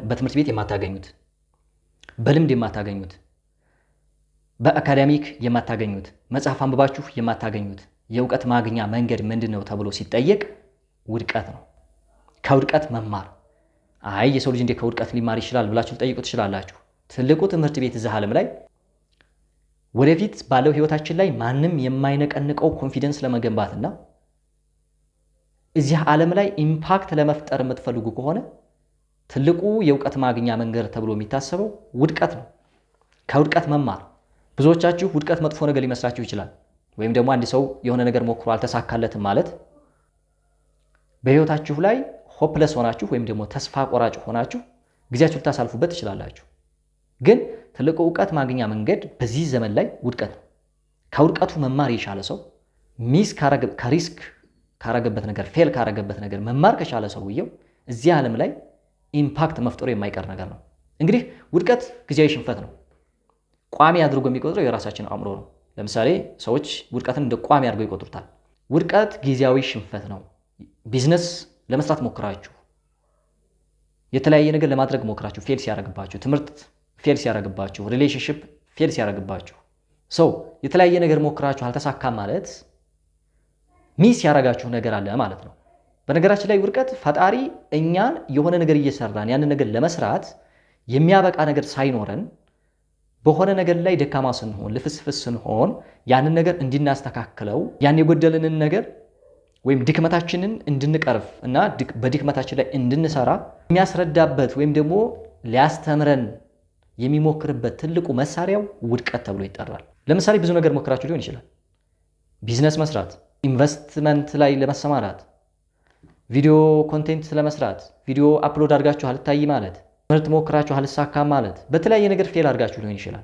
በትምህርት ቤት የማታገኙት፣ በልምድ የማታገኙት፣ በአካዳሚክ የማታገኙት፣ መጽሐፍ አንብባችሁ የማታገኙት የእውቀት ማግኛ መንገድ ምንድነው ተብሎ ሲጠየቅ ውድቀት ነው። ከውድቀት መማር። አይ የሰው ልጅ እንዴት ከውድቀት ሊማር ይችላል ብላችሁ ልጠይቁ ትችላላችሁ። ትልቁ ትምህርት ቤት እዚህ ዓለም ላይ ወደፊት ባለው ህይወታችን ላይ ማንም የማይነቀንቀው ኮንፊደንስ ለመገንባትና እዚህ ዓለም ላይ ኢምፓክት ለመፍጠር የምትፈልጉ ከሆነ ትልቁ የእውቀት ማግኛ መንገድ ተብሎ የሚታሰበው ውድቀት ነው። ከውድቀት መማር። ብዙዎቻችሁ ውድቀት መጥፎ ነገር ሊመስላችሁ ይችላል። ወይም ደግሞ አንድ ሰው የሆነ ነገር ሞክሮ አልተሳካለትም ማለት በህይወታችሁ ላይ ሆፕለስ ሆናችሁ ወይም ደግሞ ተስፋ ቆራጭ ሆናችሁ ጊዜያችሁ ልታሳልፉበት ትችላላችሁ። ግን ትልቁ እውቀት ማግኛ መንገድ በዚህ ዘመን ላይ ውድቀት ነው። ከውድቀቱ መማር የቻለ ሰው ከሪስክ ካረገበት ነገር ፌል ካረገበት ነገር መማር ከቻለ ሰውየው እዚህ ዓለም ላይ ኢምፓክት መፍጠሩ የማይቀር ነገር ነው። እንግዲህ ውድቀት ጊዜያዊ ሽንፈት ነው። ቋሚ አድርጎ የሚቆጥረው የራሳችን አእምሮ ነው። ለምሳሌ ሰዎች ውድቀትን እንደ ቋሚ አድርገው ይቆጥሩታል። ውድቀት ጊዜያዊ ሽንፈት ነው። ቢዝነስ ለመስራት ሞክራችሁ፣ የተለያየ ነገር ለማድረግ ሞክራችሁ ፌል ሲያደርግባችሁ፣ ትምህርት ፌል ሲያደርግባችሁ፣ ሪሌሽንሺፕ ፌል ሲያደርግባችሁ፣ ሰው የተለያየ ነገር ሞክራችሁ አልተሳካም ማለት ሚስ ያደረጋችሁ ነገር አለ ማለት ነው። በነገራችን ላይ ውድቀት ፈጣሪ እኛን የሆነ ነገር እየሰራን ያንን ነገር ለመስራት የሚያበቃ ነገር ሳይኖረን በሆነ ነገር ላይ ደካማ ስንሆን ልፍስፍስ ስንሆን ያንን ነገር እንድናስተካክለው ያን የጎደለንን ነገር ወይም ድክመታችንን እንድንቀርፍ እና በድክመታችን ላይ እንድንሰራ የሚያስረዳበት ወይም ደግሞ ሊያስተምረን የሚሞክርበት ትልቁ መሳሪያው ውድቀት ተብሎ ይጠራል። ለምሳሌ ብዙ ነገር ሞክራችሁ ሊሆን ይችላል። ቢዝነስ መስራት፣ ኢንቨስትመንት ላይ ለመሰማራት፣ ቪዲዮ ኮንቴንት ለመስራት፣ ቪዲዮ አፕሎድ አድርጋችሁ አልታይ ማለት፣ ትምህርት ሞክራችሁ አልሳካ ማለት፣ በተለያየ ነገር ፌል አድርጋችሁ ሊሆን ይችላል።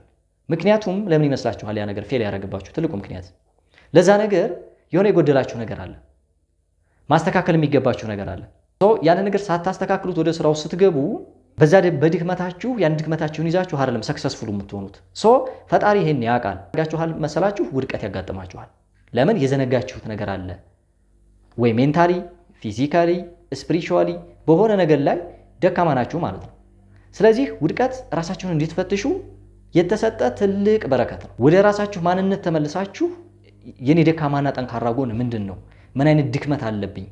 ምክንያቱም ለምን ይመስላችኋል ያ ነገር ፌል ያደረገባችሁ? ትልቁ ምክንያት ለዛ ነገር የሆነ የጎደላችሁ ነገር አለ፣ ማስተካከል የሚገባችሁ ነገር አለ። ያን ነገር ሳታስተካክሉት ወደ ስራው ስትገቡ በዛ በድክመታችሁ ያን ድክመታችሁን ይዛችሁ አይደለም ሰክሰስፉል የምትሆኑት። ፈጣሪ ይሄን ያውቃል። ያጋችኋል መሰላችሁ ውድቀት ያጋጥማችኋል። ለምን? የዘነጋችሁት ነገር አለ ወይ ሜንታሊ፣ ፊዚካሊ፣ ስፒሪቹዋሊ በሆነ ነገር ላይ ደካማ ናችሁ ማለት ነው። ስለዚህ ውድቀት ራሳችሁን እንድትፈትሹ የተሰጠ ትልቅ በረከት ነው። ወደ ራሳችሁ ማንነት ተመልሳችሁ የኔ ደካማና ጠንካራ ጎን ምንድን ነው? ምን አይነት ድክመት አለብኝ?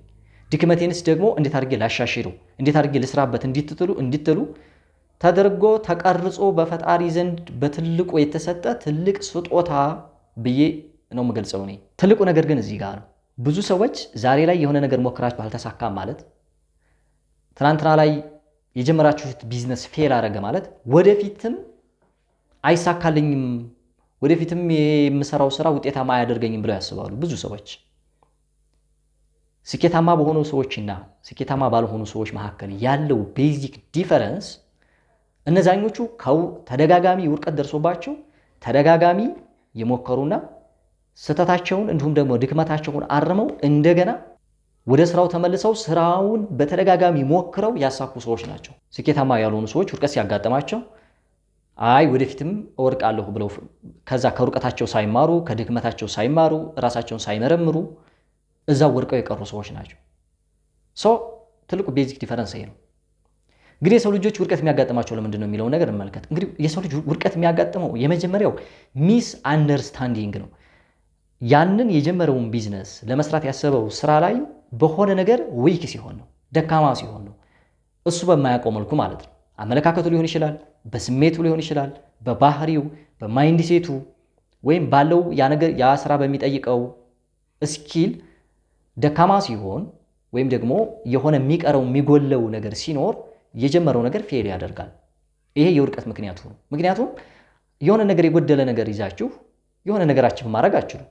ድክመቴንስ ደግሞ እንዴት አድርጌ ላሻሽለው፣ እንዴት አድርጌ ልስራበት እንድትሉ ተደርጎ ተቀርጾ በፈጣሪ ዘንድ በትልቁ የተሰጠ ትልቅ ስጦታ ብዬ ነው የምገልጸው እኔ። ትልቁ ነገር ግን እዚህ ጋር ነው። ብዙ ሰዎች ዛሬ ላይ የሆነ ነገር ሞክራችሁ አልተሳካም ማለት፣ ትናንትና ላይ የጀመራችሁት ቢዝነስ ፌል አደረገ ማለት ወደፊትም አይሳካልኝም፣ ወደፊትም የምሰራው ስራ ውጤታማ አያደርገኝም ብለው ያስባሉ ብዙ ሰዎች። ስኬታማ በሆኑ ሰዎችና ስኬታማ ባልሆኑ ሰዎች መካከል ያለው ቤዚክ ዲፈረንስ እነዛኞቹ ተደጋጋሚ ውድቀት ደርሶባቸው ተደጋጋሚ የሞከሩና ስህተታቸውን እንዲሁም ደግሞ ድክመታቸውን አርመው እንደገና ወደ ስራው ተመልሰው ስራውን በተደጋጋሚ ሞክረው ያሳኩ ሰዎች ናቸው። ስኬታማ ያልሆኑ ሰዎች ውድቀት ሲያጋጥማቸው አይ ወደፊትም እወድቃለሁ ብለው ከዛ ከውድቀታቸው ሳይማሩ ከድክመታቸው ሳይማሩ ራሳቸውን ሳይመረምሩ እዛው ወድቀው የቀሩ ሰዎች ናቸው። ትልቁ ቤዚክ ዲፈረንስ ይሄ ነው። እንግዲህ የሰው ልጆች ውድቀት የሚያጋጥማቸው ለምንድን ነው የሚለውን ነገር እንመልከት። እንግዲህ የሰው ልጅ ውድቀት የሚያጋጥመው የመጀመሪያው ሚስ አንደርስታንዲንግ ነው። ያንን የጀመረውን ቢዝነስ ለመስራት ያሰበው ስራ ላይ በሆነ ነገር ዊክ ሲሆን ነው፣ ደካማ ሲሆን ነው። እሱ በማያውቀው መልኩ ማለት ነው። አመለካከቱ ሊሆን ይችላል፣ በስሜቱ ሊሆን ይችላል፣ በባህሪው፣ በማይንድ ሴቱ ወይም ባለው ያ ስራ በሚጠይቀው ስኪል ደካማ ሲሆን ወይም ደግሞ የሆነ የሚቀረው የሚጎለው ነገር ሲኖር የጀመረው ነገር ፌል ያደርጋል። ይሄ የውድቀት ምክንያቱ ነው። ምክንያቱም የሆነ ነገር የጎደለ ነገር ይዛችሁ የሆነ ነገራችን ማድረግ አትችሉም።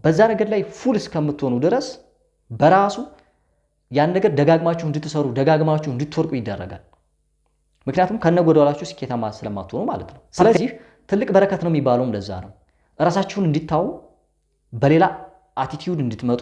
በዛ ነገር ላይ ፉል እስከምትሆኑ ድረስ በራሱ ያን ነገር ደጋግማችሁ እንድትሰሩ ደጋግማችሁ እንድትወርቁ ይደረጋል። ምክንያቱም ከነጎደላችሁ ስኬታማ ስለማትሆኑ ማለት ነው። ስለዚህ ትልቅ በረከት ነው የሚባለውም ለዛ ነው። ራሳችሁን እንድታዩ፣ በሌላ አቲቲዩድ እንድትመጡ፣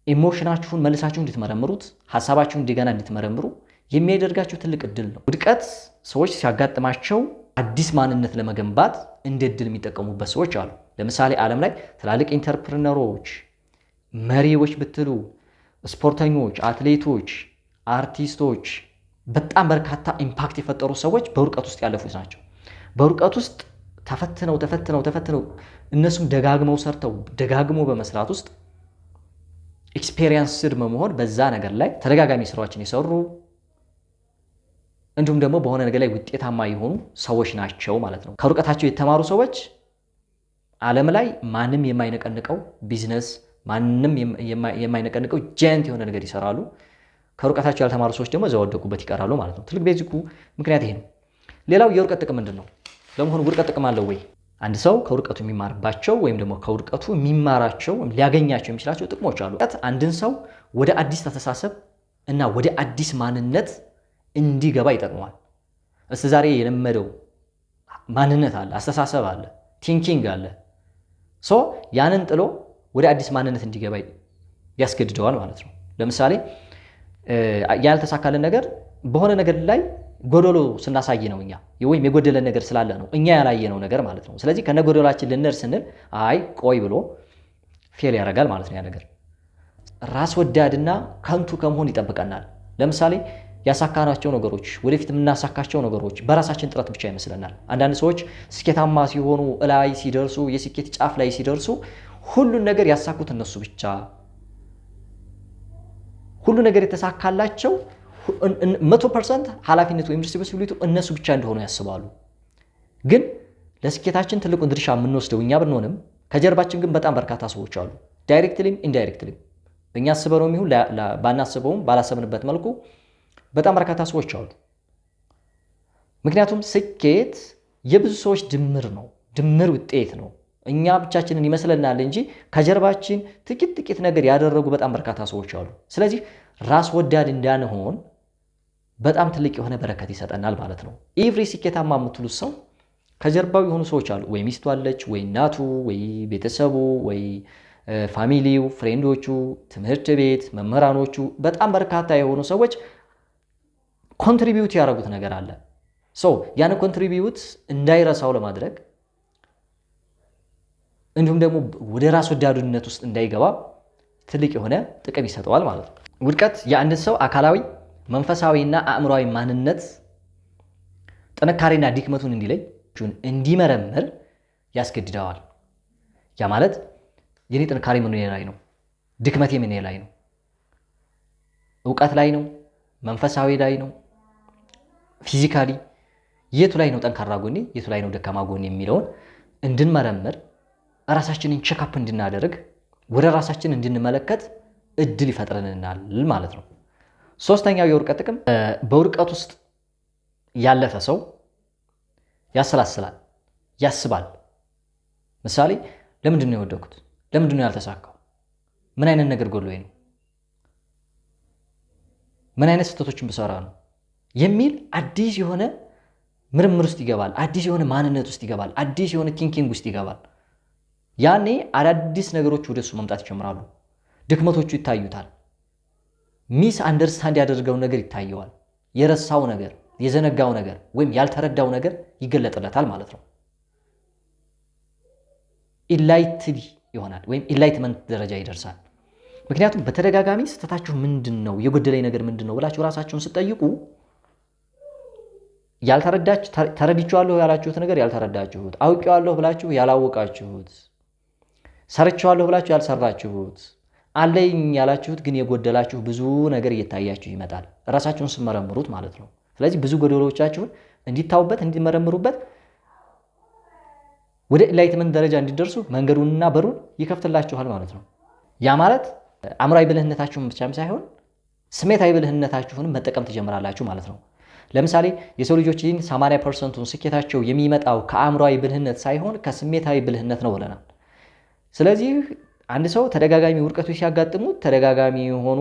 ኢሞሽናችሁን መልሳችሁ እንድትመረምሩት፣ ሐሳባችሁን እንደገና እንድትመረምሩ የሚያደርጋችሁ ትልቅ እድል ነው። ውድቀት ሰዎች ሲያጋጥማቸው አዲስ ማንነት ለመገንባት እንደ እድል የሚጠቀሙበት ሰዎች አሉ። ለምሳሌ ዓለም ላይ ትላልቅ ኢንተርፕረነሮች፣ መሪዎች ብትሉ፣ ስፖርተኞች፣ አትሌቶች፣ አርቲስቶች፣ በጣም በርካታ ኢምፓክት የፈጠሩ ሰዎች በውድቀት ውስጥ ያለፉት ናቸው። በውድቀት ውስጥ ተፈትነው እነሱም ደጋግመው ሰርተው ደጋግመው በመስራት ውስጥ ኤክስፔሪየንስድ በመሆን በዛ ነገር ላይ ተደጋጋሚ ስራዎችን የሰሩ እንዲሁም ደግሞ በሆነ ነገር ላይ ውጤታማ የሆኑ ሰዎች ናቸው ማለት ነው። ከውድቀታቸው የተማሩ ሰዎች ዓለም ላይ ማንም የማይነቀንቀው ቢዝነስ፣ ማንም የማይነቀንቀው ጃይንት የሆነ ነገር ይሰራሉ። ከውድቀታቸው ያልተማሩ ሰዎች ደግሞ እዛው ወደቁበት ይቀራሉ ማለት ነው። ትልቅ ቤዚኩ ምክንያት ይሄ ነው። ሌላው የውድቀት ጥቅም ምንድን ነው? ለመሆኑ ውድቀት ጥቅም አለው ወይ? አንድ ሰው ከውድቀቱ የሚማርባቸው ወይም ደግሞ ከውድቀቱ የሚማራቸው ወይም ሊያገኛቸው የሚችላቸው ጥቅሞች አሉ። አንድን ሰው ወደ አዲስ አስተሳሰብ እና ወደ አዲስ ማንነት እንዲገባ ይጠቅመዋል። እስከ ዛሬ የለመደው ማንነት አለ፣ አስተሳሰብ አለ፣ ቲንኪንግ አለ። ያንን ጥሎ ወደ አዲስ ማንነት እንዲገባ ያስገድደዋል ማለት ነው። ለምሳሌ ያልተሳካልን ነገር በሆነ ነገር ላይ ጎደሎ ስናሳይ ነው እኛ ወይም የጎደለን ነገር ስላለ ነው እኛ ያላየነው ነገር ማለት ነው። ስለዚህ ከነጎደላችን ልንር ስንል አይ ቆይ ብሎ ፌል ያደርጋል ማለት ነው። ያ ነገር ራስ ወዳድና ከንቱ ከመሆን ይጠብቀናል። ለምሳሌ ያሳካናቸው ነገሮች፣ ወደፊት የምናሳካቸው ነገሮች በራሳችን ጥረት ብቻ ይመስለናል። አንዳንድ ሰዎች ስኬታማ ሲሆኑ እላይ ሲደርሱ የስኬት ጫፍ ላይ ሲደርሱ ሁሉን ነገር ያሳኩት እነሱ ብቻ፣ ሁሉ ነገር የተሳካላቸው 100% ኃላፊነት ወይም ሪስፖንሲቢሊቲ እነሱ ብቻ እንደሆኑ ያስባሉ። ግን ለስኬታችን ትልቁን ድርሻ የምንወስደው እኛ ብንሆንም ከጀርባችን ግን በጣም በርካታ ሰዎች አሉ። ዳይሬክትሊም ኢንዳይሬክትሊም እኛ አስበነውም ይሁን ባናስበውም ባላሰብንበት መልኩ በጣም በርካታ ሰዎች አሉ። ምክንያቱም ስኬት የብዙ ሰዎች ድምር ነው፣ ድምር ውጤት ነው። እኛ ብቻችንን ይመስለናል እንጂ ከጀርባችን ጥቂት ነገር ያደረጉ በጣም በርካታ ሰዎች አሉ። ስለዚህ ራስ ወዳድ እንዳንሆን በጣም ትልቅ የሆነ በረከት ይሰጠናል ማለት ነው። ኤቭሪ ስኬታማ የምትሉት ሰው ከጀርባው የሆኑ ሰዎች አሉ። ወይ ሚስቱ አለች፣ ወይ እናቱ፣ ወይ ቤተሰቡ፣ ወይ ፋሚሊው፣ ፍሬንዶቹ፣ ትምህርት ቤት መምህራኖቹ፣ በጣም በርካታ የሆኑ ሰዎች ኮንትሪቢዩት ያደረጉት ነገር አለ። ያን ኮንትሪቢዩት እንዳይረሳው ለማድረግ እንዲሁም ደግሞ ወደ ራስ ወዳድነት ውስጥ እንዳይገባ ትልቅ የሆነ ጥቅም ይሰጠዋል ማለት ነው። ውድቀት የአንድን ሰው አካላዊ፣ መንፈሳዊና አእምሯዊ ማንነት ጥንካሬና ድክመቱን እንዲለይ እንዲመረምር ያስገድደዋል። ያ ማለት የኔ ጥንካሬ ምን ላይ ነው? ድክመቴ ምን ላይ ነው? እውቀት ላይ ነው? መንፈሳዊ ላይ ነው? ፊዚካሊ የቱ ላይ ነው ጠንካራ ጎኔ፣ የቱ ላይ ነው ደካማ ጎኔ የሚለውን እንድንመረምር ራሳችንን ቼክአፕ እንድናደርግ ወደ ራሳችን እንድንመለከት እድል ይፈጥረናል ማለት ነው። ሶስተኛው የውድቀት ጥቅም በውድቀት ውስጥ ያለፈ ሰው ያሰላስላል፣ ያስባል። ምሳሌ ለምንድን ነው የወደኩት? ለምንድን ነው ያልተሳካው? ምን አይነት ነገር ጎሎኝ ነው? ምን አይነት ስህተቶችን ብሰራ ነው የሚል አዲስ የሆነ ምርምር ውስጥ ይገባል። አዲስ የሆነ ማንነት ውስጥ ይገባል። አዲስ የሆነ ቲንኪንግ ውስጥ ይገባል። ያኔ አዳዲስ ነገሮች ወደሱ መምጣት ይጀምራሉ። ድክመቶቹ ይታዩታል። ሚስ አንደርስታንድ ያደረገው ነገር ይታየዋል። የረሳው ነገር፣ የዘነጋው ነገር ወይም ያልተረዳው ነገር ይገለጥለታል ማለት ነው። ኢንላይትድ ይሆናል ወይም ኢንላይትመንት ደረጃ ይደርሳል። ምክንያቱም በተደጋጋሚ ስህተታችሁ ምንድን ነው፣ የጎደለኝ ነገር ምንድን ነው ብላችሁ ራሳችሁን ስትጠይቁ ተረድቼዋለሁ ያላችሁት ነገር ያልተረዳችሁት፣ አውቄዋለሁ ብላችሁ ያላወቃችሁት፣ ሰርቼዋለሁ ብላችሁ ያልሰራችሁት፣ አለኝ ያላችሁት ግን የጎደላችሁ ብዙ ነገር እየታያችሁ ይመጣል ራሳችሁን ስትመረምሩት ማለት ነው። ስለዚህ ብዙ ጎደሎቻችሁን እንዲታውበት እንዲመረምሩበት ወደ ኢንላይትመንት ደረጃ እንዲደርሱ መንገዱንና በሩን ይከፍትላችኋል ማለት ነው። ያ ማለት አእምሯዊ ብልህነታችሁን ብቻም ሳይሆን ስሜታዊ ብልህነታችሁንም መጠቀም ትጀምራላችሁ ማለት ነው። ለምሳሌ የሰው ልጆችን 80%ቱን ስኬታቸው የሚመጣው ከአእምሯዊ ብልህነት ሳይሆን ከስሜታዊ ብልህነት ነው ብለናል። ስለዚህ አንድ ሰው ተደጋጋሚ ውድቀቶች ሲያጋጥሙት፣ ተደጋጋሚ የሆኑ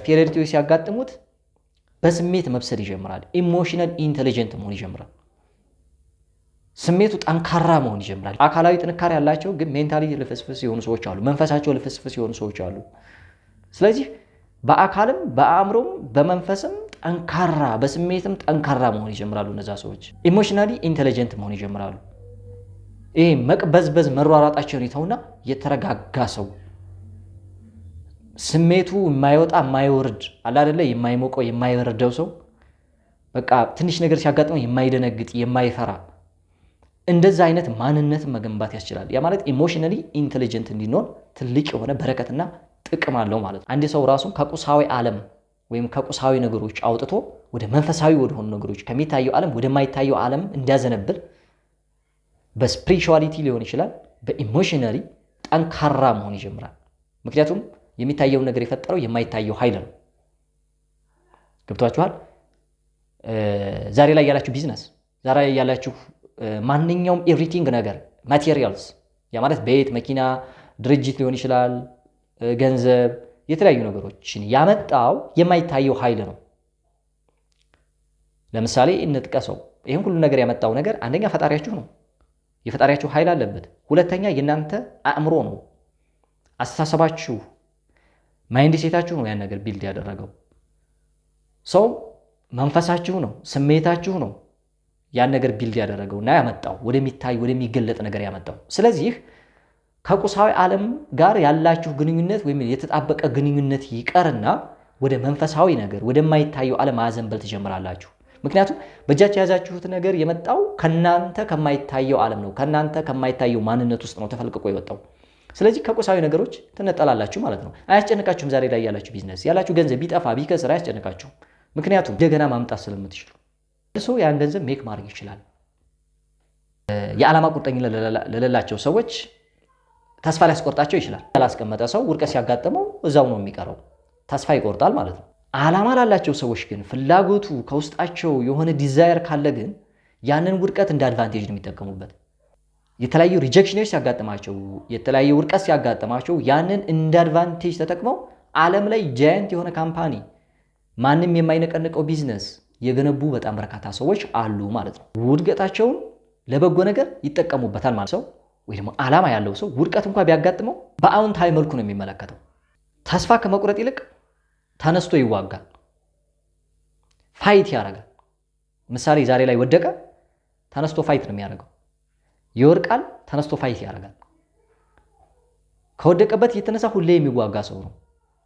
ፌለሪቲዎች ሲያጋጥሙት በስሜት መብሰል ይጀምራል። ኢሞሽናል ኢንቴሊጀንት መሆን ይጀምራል። ስሜቱ ጠንካራ መሆን ይጀምራል። አካላዊ ጥንካሬ ያላቸው ግን ሜንታሊ ልፍስፍስ የሆኑ ሰዎች አሉ። መንፈሳቸው ልፍስፍስ የሆኑ ሰዎች አሉ። ስለዚህ በአካልም በአእምሮም በመንፈስም ጠንካራ በስሜትም ጠንካራ መሆን ይጀምራሉ። እነዛ ሰዎች ኢሞሽናሊ ኢንቴሊጀንት መሆን ይጀምራሉ። ይሄ መቅበዝበዝ መሯሯጣቸውን ይተውና የተረጋጋ ሰው ስሜቱ የማይወጣ የማይወርድ አለ አይደለ፣ የማይሞቀው የማይበርደው ሰው በቃ ትንሽ ነገር ሲያጋጥመው የማይደነግጥ የማይፈራ እንደዛ አይነት ማንነትን መገንባት ያስችላል። ያ ማለት ኢሞሽናሊ ኢንቴሊጀንት እንዲኖር ትልቅ የሆነ በረከትና ጥቅም አለው ማለት ነው። አንድ ሰው ራሱን ከቁሳዊ ዓለም ወይም ከቁሳዊ ነገሮች አውጥቶ ወደ መንፈሳዊ ወደሆኑ ነገሮች ከሚታየው ዓለም ወደማይታየው ዓለም እንዲያዘነብል በስፒሪቹዋሊቲ ሊሆን ይችላል፣ በኢሞሽናሊ ጠንካራ መሆን ይጀምራል። ምክንያቱም የሚታየውን ነገር የፈጠረው የማይታየው ኃይል ነው። ገብቷችኋል? ዛሬ ላይ ያላችሁ ቢዝነስ፣ ዛሬ ላይ ያላችሁ ማንኛውም ኤቭሪቲንግ ነገር ማቴሪያልስ፣ ያ ማለት ቤት፣ መኪና፣ ድርጅት ሊሆን ይችላል፣ ገንዘብ፣ የተለያዩ ነገሮችን ያመጣው የማይታየው ኃይል ነው። ለምሳሌ እንጥቀሰው። ይህን ሁሉ ነገር ያመጣው ነገር አንደኛ ፈጣሪያችሁ ነው፣ የፈጣሪያችሁ ኃይል አለበት። ሁለተኛ የእናንተ አእምሮ ነው፣ አስተሳሰባችሁ፣ ማይንድ ሴታችሁ ነው ያን ነገር ቢልድ ያደረገው። ሰው መንፈሳችሁ ነው፣ ስሜታችሁ ነው ያን ነገር ቢልድ ያደረገውና ያመጣው ወደሚታይ ወደሚገለጥ ነገር ያመጣው። ስለዚህ ከቁሳዊ ዓለም ጋር ያላችሁ ግንኙነት ወይም የተጣበቀ ግንኙነት ይቀርና ወደ መንፈሳዊ ነገር ወደማይታየው ዓለም ማዘንበል ትጀምራላችሁ። ምክንያቱም በእጃችሁ የያዛችሁት ነገር የመጣው ከናንተ ከማይታየው ዓለም ነው፣ ከናንተ ከማይታየው ማንነት ውስጥ ነው ተፈልቅቆ የወጣው። ስለዚህ ከቁሳዊ ነገሮች ትነጠላላችሁ ማለት ነው። አያስጨንቃችሁም። ዛሬ ላይ ያላችሁ ቢዝነስ፣ ያላችሁ ገንዘብ ቢጠፋ ቢከስር አያስጨንቃችሁም። ምክንያቱም እንደገና ማምጣት ስለምትችሉ ሰው ያን ገንዘብ ሜክ ማድረግ ይችላል። የዓላማ ቁርጠኝነት ለሌላቸው ሰዎች ተስፋ ሊያስቆርጣቸው ይችላል። ያላስቀመጠ ሰው ውድቀት ሲያጋጥመው እዛው ነው የሚቀረው፣ ተስፋ ይቆርጣል ማለት ነው። ዓላማ ላላቸው ሰዎች ግን ፍላጎቱ ከውስጣቸው የሆነ ዲዛየር ካለ ግን ያንን ውድቀት እንደ አድቫንቴጅ ነው የሚጠቀሙበት። የተለያዩ ሪጀክሽኖች ሲያጋጥማቸው፣ የተለያዩ ውድቀት ሲያጋጥማቸው ያንን እንደ አድቫንቴጅ ተጠቅመው ዓለም ላይ ጃያንት የሆነ ካምፓኒ፣ ማንም የማይነቀንቀው ቢዝነስ የገነቡ በጣም በርካታ ሰዎች አሉ ማለት ነው። ውድቀታቸውን ለበጎ ነገር ይጠቀሙበታል ማለት ሰው ወይ ደግሞ ዓላማ ያለው ሰው ውድቀት እንኳን ቢያጋጥመው በአዎንታዊ መልኩ ነው የሚመለከተው። ተስፋ ከመቁረጥ ይልቅ ተነስቶ ይዋጋል፣ ፋይት ያደርጋል። ምሳሌ ዛሬ ላይ ወደቀ፣ ተነስቶ ፋይት ነው የሚያደርገው። ይወድቃል፣ ተነስቶ ፋይት ያደርጋል። ከወደቀበት የተነሳ ሁሌ የሚዋጋ ሰው ነው።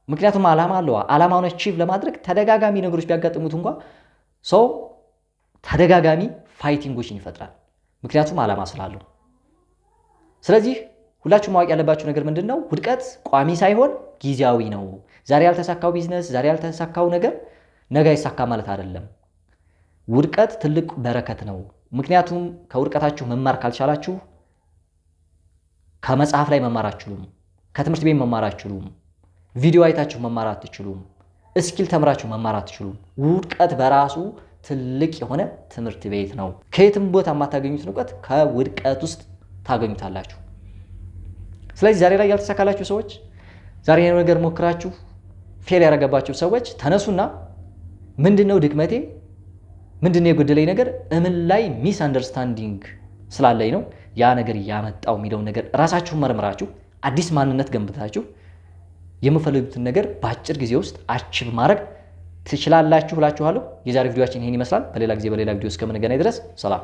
ምክንያቱም ዓላማ አለው። ዓላማውን አቺቭ ለማድረግ ተደጋጋሚ ነገሮች ቢያጋጥሙት እንኳን ሰው ተደጋጋሚ ፋይቲንጎችን ይፈጥራል፣ ምክንያቱም ዓላማ ስላለው። ስለዚህ ሁላችሁ ማወቅ ያለባችሁ ነገር ምንድነው? ውድቀት ቋሚ ሳይሆን ጊዜያዊ ነው። ዛሬ ያልተሳካው ቢዝነስ፣ ዛሬ ያልተሳካው ነገር ነገ አይሳካ ማለት አይደለም። ውድቀት ትልቅ በረከት ነው። ምክንያቱም ከውድቀታችሁ መማር ካልቻላችሁ ከመጽሐፍ ላይ መማር አትችሉም፣ ከትምህርት ቤት መማር አትችሉም፣ ቪዲዮ አይታችሁ መማር አትችሉም፣ እስኪል ተምራችሁ መማር አትችሉም። ውድቀት በራሱ ትልቅ የሆነ ትምህርት ቤት ነው። ከየትም ቦታ የማታገኙትን እውቀት ከውድቀት ውስጥ ታገኙታላችሁ። ስለዚህ ዛሬ ላይ ያልተሳካላችሁ ሰዎች፣ ዛሬ ነገር ሞክራችሁ ፌል ያደረገባችሁ ሰዎች ተነሱና ምንድነው ድክመቴ፣ ምንድነው የጎደለኝ ነገር፣ እምን ላይ ሚስ አንደርስታንዲንግ ስላለኝ ነው ያ ነገር ያመጣው የሚለውን ነገር ራሳችሁን መርምራችሁ አዲስ ማንነት ገንብታችሁ የምፈልጉትን ነገር በአጭር ጊዜ ውስጥ አቺቭ ማድረግ ትችላላችሁ እላችኋለሁ። የዛሬ ቪዲዮአችን ይሄን ይመስላል። በሌላ ጊዜ በሌላ ቪዲዮ እስከምንገናኝ ድረስ ሰላም።